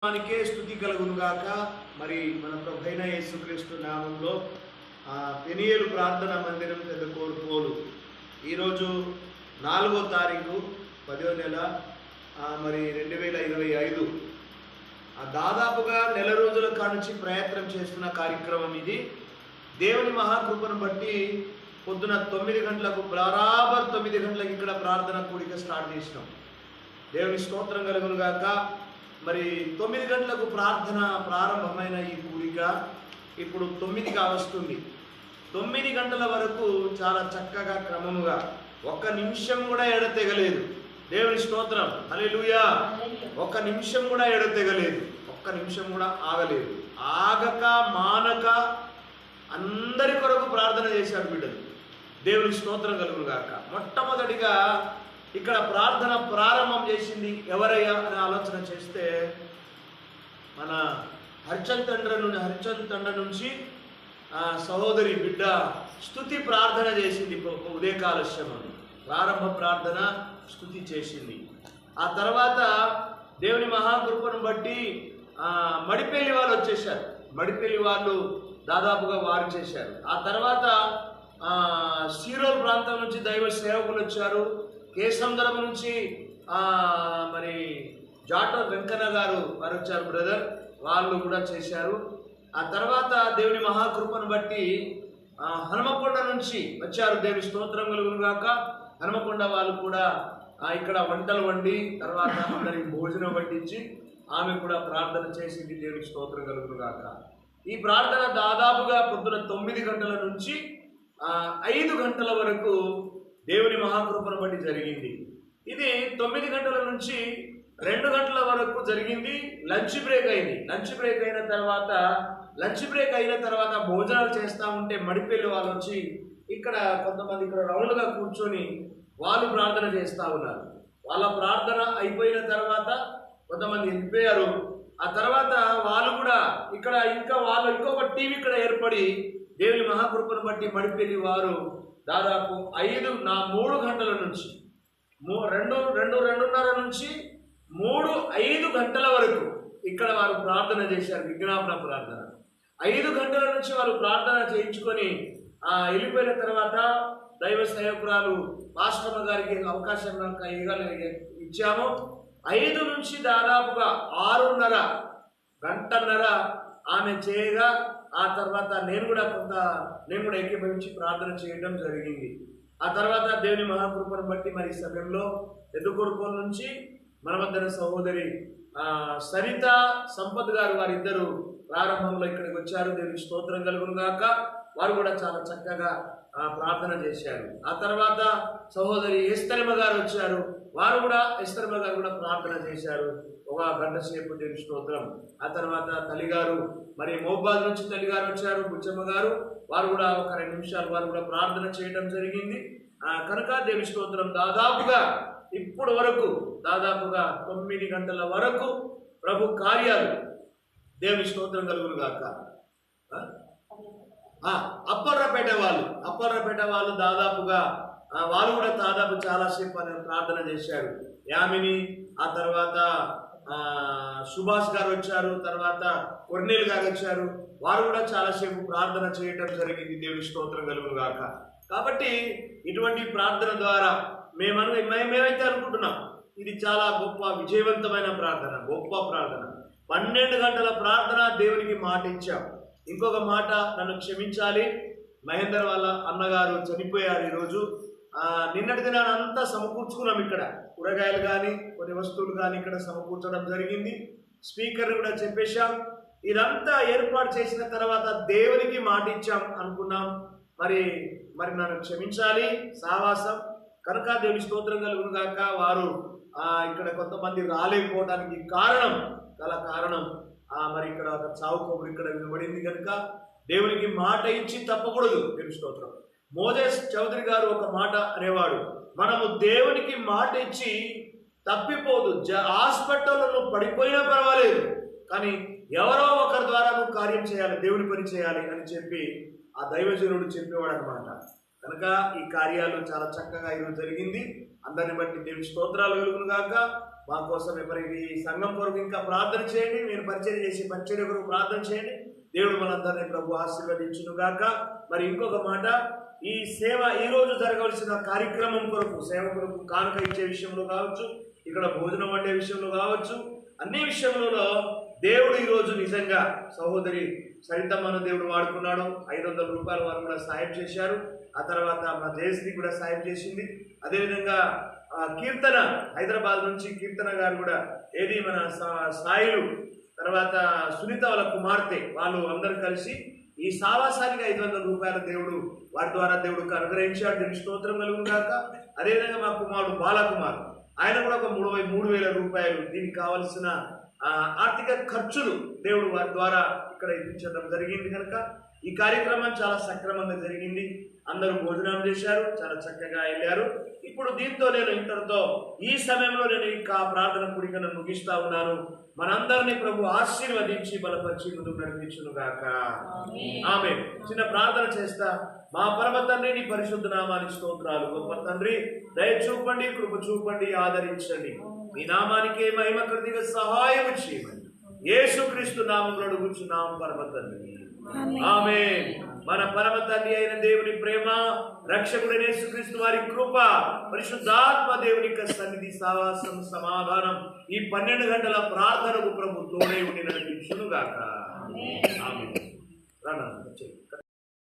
మనకే స్తుతి కలుగునుగాక. మరి మన ప్రభువైన యేసుక్రీస్తు నామంలో పెనియేలు ప్రార్థనా మందిరం పెద్దకోరుకోలు ఈరోజు 4వ తారీఖు 10వ నెల మరి 2025 దాదాపుగా నెల రోజుల కానుంచి ప్రయత్నం చేస్తున్న కార్యక్రమం ఇది. దేవుని మహాకృపను బట్టి పొద్దున 9 గంటలకు బరాబర్ 9 గంటలకు ఇక్కడ ప్రార్థన కూడిక స్టార్ట్ చేసినాం. దేవుని స్తోత్రం కలుగునుగాక. మరి 9 గంటలకు ప్రార్థన ప్రారంభమైన ఈ కూడిక ఇప్పుడు 9గా వస్తుంది. 9 గంటల వరకు చాలా చక్కగా క్రమముగా ఒక్క నిమిషం కూడా ఎడతెగలేదు. దేవుని స్తోత్రం, హల్లెలూయా. ఒక్క నిమిషం కూడా ఎడతెగలేదు, ఒక్క నిమిషం కూడా ఆగలేదు. ఆగక మానక అందరి కొరకు ప్రార్థన చేశారు బిడ్డలు. దేవుని స్తోత్రం కలుగునుగాక. మొట్టమొదటిగా ఇక్కడ ప్రార్థన ప్రారంభం చేసింది ఎవరయ్యా అని ఆలోచన చేస్తే మన హరిచంద్ తండ్రి నుంచి సహోదరి బిడ్డ స్తుతి ప్రార్థన చేసింది. ఉదయకాల శ్రమను ప్రారంభ ప్రార్థన స్తుతి చేసింది. ఆ తర్వాత దేవుని మహాకృపను బట్టి మడిపల్లి వాళ్ళు వచ్చేసారు. మడిపల్లి వాళ్ళు దాదాపుగా వారు చేశారు. ఆ తర్వాత సీరోల్ ప్రాంతం నుంచి దైవ సేవకులు వచ్చారు. కేసందరం నుంచి మరి జాట వెంకన్న గారు వారు వచ్చారు, బ్రదర్, వాళ్ళు కూడా చేశారు. ఆ తర్వాత దేవుని మహాకృపను బట్టి హనుమకొండ నుంచి వచ్చారు. దేవుని స్తోత్రం కలుగునుగాక. హనుమకొండ వాళ్ళు కూడా ఇక్కడ వంటలు వండి తర్వాత అందరికి భోజనం వడ్డించి ఆమె కూడా ప్రార్థన చేసింది. దేవుని స్తోత్రం కలుగునుగాక. ఈ ప్రార్థన దాదాపుగా పొద్దున 9 గంటల నుంచి 5 గంటల వరకు దేవుని మహాకృపను బట్టి జరిగింది. ఇది 9 గంటల నుంచి 2 గంటల వరకు జరిగింది. లంచ్ బ్రేక్ అయింది. లంచ్ బ్రేక్ అయిన తర్వాత భోజనాలు చేస్తూ ఉంటే మడిపల్లి వాళ్ళు వచ్చి ఇక్కడ కొంతమంది ఇక్కడ రౌండ్గా కూర్చొని వాళ్ళు ప్రార్థన చేస్తూ ఉన్నారు. వాళ్ళ ప్రార్థన అయిపోయిన తర్వాత కొంతమంది వెళ్ళిపోయారు. ఆ తర్వాత వాళ్ళు కూడా ఇక్కడ ఇంకొక టీవీ ఇక్కడ ఏర్పడి దేవుని మహాకృపను బట్టి మడిపల్లి వారు దాదాపు 3 గంటల నుంచి 2:30 నుంచి 5 గంటల వరకు ఇక్కడ వారు ప్రార్థన చేశారు. విజ్ఞాపన ప్రార్థన 5 గంటల నుంచి వారు ప్రార్థన చేయించుకొని వెళ్ళిపోయిన తర్వాత దైవ సేవకురాలు పాస్టమ్మ గారికి అవకాశం ఇచ్చాము. 5 నుంచి దాదాపుగా 6:30 గంటన్నర ఆమె చేయగా ఆ తర్వాత నేను కూడా ఏకీభవించి ప్రార్థన చేయడం జరిగింది. ఆ తర్వాత దేవుని మహాకృపను బట్టి మరి సమయంలో ఎద్దుకొడుకోల నుంచి మన మధ్య సహోదరి సరిత సంపత్ గారు వారిద్దరు ప్రారంభంలో ఇక్కడికి వచ్చారు. దేవుని స్తోత్రం కలుగునుగాక. వారు కూడా చాలా చక్కగా ప్రార్థన చేశారు. ఆ తర్వాత సహోదరి ఎస్తరిమ గారు వచ్చారు. ఎస్తరిమ గారు కూడా ప్రార్థన చేశారు 1 గంట సేపు. దేవుని స్తోత్రం. ఆ తర్వాత తల్లిగారు మరి మోబాద్ నుంచి తల్లిగారు వచ్చారు, బుచ్చమ్మ గారు. వారు కూడా 2 నిమిషాలు వారు కూడా ప్రార్థన చేయడం జరిగింది. కనుక దేవుని స్తోత్రం దాదాపుగా ఇప్పుడు వరకు 9 గంటల వరకు ప్రభు కార్యాలు. దేవుని స్తోత్రం కలుగునుగాక. అప్పర్రపేట వాళ్ళు దాదాపుగా వాళ్ళు కూడా చాలాసేపు ప్రార్థన చేశారు. యామిని, ఆ తర్వాత సుభాష్ గారు వచ్చారు, తర్వాత కొర్నేల్ గారు వచ్చారు. వారు కూడా చాలాసేపు ప్రార్థన చేయటం జరిగింది. దేవుని స్తోత్రం కలుగునుగాక. కాబట్టి ఇటువంటి ప్రార్థన ద్వారా మేమైతే అనుకుంటున్నాం ఇది చాలా గొప్ప విజయవంతమైన ప్రార్థన, గొప్ప ప్రార్థన. 12 గంటల ప్రార్థన దేవునికి మాట ఇచ్చాం. ఇంకొక మాట నన్ను క్షమించాలి, మహేందర్ వాళ్ళ అన్నగారు చనిపోయారు ఈరోజు. నిన్నటి దినాన్ని అంతా సమకూర్చుకున్నాం. ఇక్కడ కూరగాయలు కానీ కొన్ని వస్తువులు కానీ ఇక్కడ సమకూర్చడం జరిగింది. స్పీకర్ కూడా చెప్పేశాం. ఇదంతా ఏర్పాటు చేసిన తర్వాత దేవునికి మాట ఇచ్చాం అనుకున్నాం. మరి నన్ను క్షమించాలి సావాసం. కనుక దేవుని స్తోత్రం కలుగునుగాక. వారు ఇక్కడ కొంతమంది రాలేకపోవడానికి కారణం మరి ఇక్కడ ఒక చావు కబురు ఇక్కడ వినబడింది కనుక దేవునికి మాట ఇచ్చి తప్పకూడదు. దేవుని స్తోత్రం. మోజెస్ చౌదరి గారు ఒక మాట అనేవాడు, మనము దేవునికి మాట ఇచ్చి తప్పిపోదు, హాస్పిటల్లో పడిపోయినా పర్వాలేదు, కానీ ఎవరో ఒకరి ద్వారా నువ్వు కార్యం చేయాలి, దేవుని పని చేయాలి అని చెప్పి ఆ దైవజనుడు చెప్పేవాడు అనమాట. కనుక ఈ కార్యాలు చాలా చక్కగా ఈరోజు జరిగింది. అందరిని బట్టి దేవుని స్తోత్రాలు కలుగునుగాక. మా కోసం ఎవరికి సంఘం కొరకు ఇంకా ప్రార్థన చేయండి. మీరు పరిచయం చేసి పరిచయం కొరకు ప్రార్థన చేయండి. దేవుడు మనందరినీ ప్రభు ఆశీర్వదించును గాక. మరి ఇంకొక మాట, ఈ సేవ ఈ రోజు జరగవలసిన కార్యక్రమం కొరకు, సేవ కొరకు కానుక ఇచ్చే విషయంలో కావచ్చు, ఇక్కడ భోజనం వండే విషయంలో కావచ్చు, అన్ని విషయంలో దేవుడు ఈరోజు నిజంగా సహోదరి సరితమ్మను దేవుడు వాడుకున్నాడు. 500 రూపాయలు వారు కూడా సాయం చేశారు. ఆ తర్వాత మా జయశ్రీ కూడా సాయం చేసింది. అదేవిధంగా కీర్తన, హైదరాబాద్ నుంచి కీర్తన గారు కూడా, ఏది మన సాయిలు, తర్వాత సునీత వాళ్ళ కుమార్తె, వాళ్ళు అందరూ కలిసి ఈ సావాసానికి 500 రూపాయల దేవుడు వారి ద్వారా దేవుడికి అనుగ్రహించాడు. దీనికి స్తోత్రం కలుగును గాక. అదేవిధంగా మా కుమారుడు బాలకుమార్, ఆయన కూడా ఒక 3,000 రూపాయలు దీనికి కావలసిన ఆర్థిక ఖర్చులు దేవుడు వారి ద్వారా ఇక్కడ ఇప్పించడం జరిగింది. కనుక ఈ కార్యక్రమం చాలా సక్రమంగా జరిగింది. అందరూ భోజనం చేశారు, చాలా చక్కగా వెళ్ళారు. ఇప్పుడు దీంతో నేను ఇంతటితో ఈ సమయంలో నేను ఇంకా ప్రార్థన కూడికను ముగిస్తా ఉన్నాను. మనందరినీ ప్రభు ఆశీర్వదించి బలపరిచి ముందుకు నడిపించును గాక. ఆమేన్. చిన్న ప్రార్థన చేస్తా. మా పరమ తండ్రి, నీ పరిశుద్ధ నామానికి స్తోత్రాలు. గొప్ప తండ్రి, దయ చూపండి, కృప చూపండి, ఆదరించండి. మీ నామానికే మహిమ కృతిగా సహాయం చేయమని యేసుక్రీస్తు నామములో అడుగుచున్నాము పరమ తండ్రి. ఆమేన్. మన పరమ తండ్రి అయిన దేవుని ప్రేమ, రక్షకుడైన యేసుక్రీస్తు వారి కృప, పరిశుద్ధాత్మ దేవుని యొక్క సన్నిధి, సహవాసం, సమాధానం ఈ 12 గంటల ప్రార్థనకు ప్రభు తోడై ఉండి నడిపించును గాక. ఆమేన్.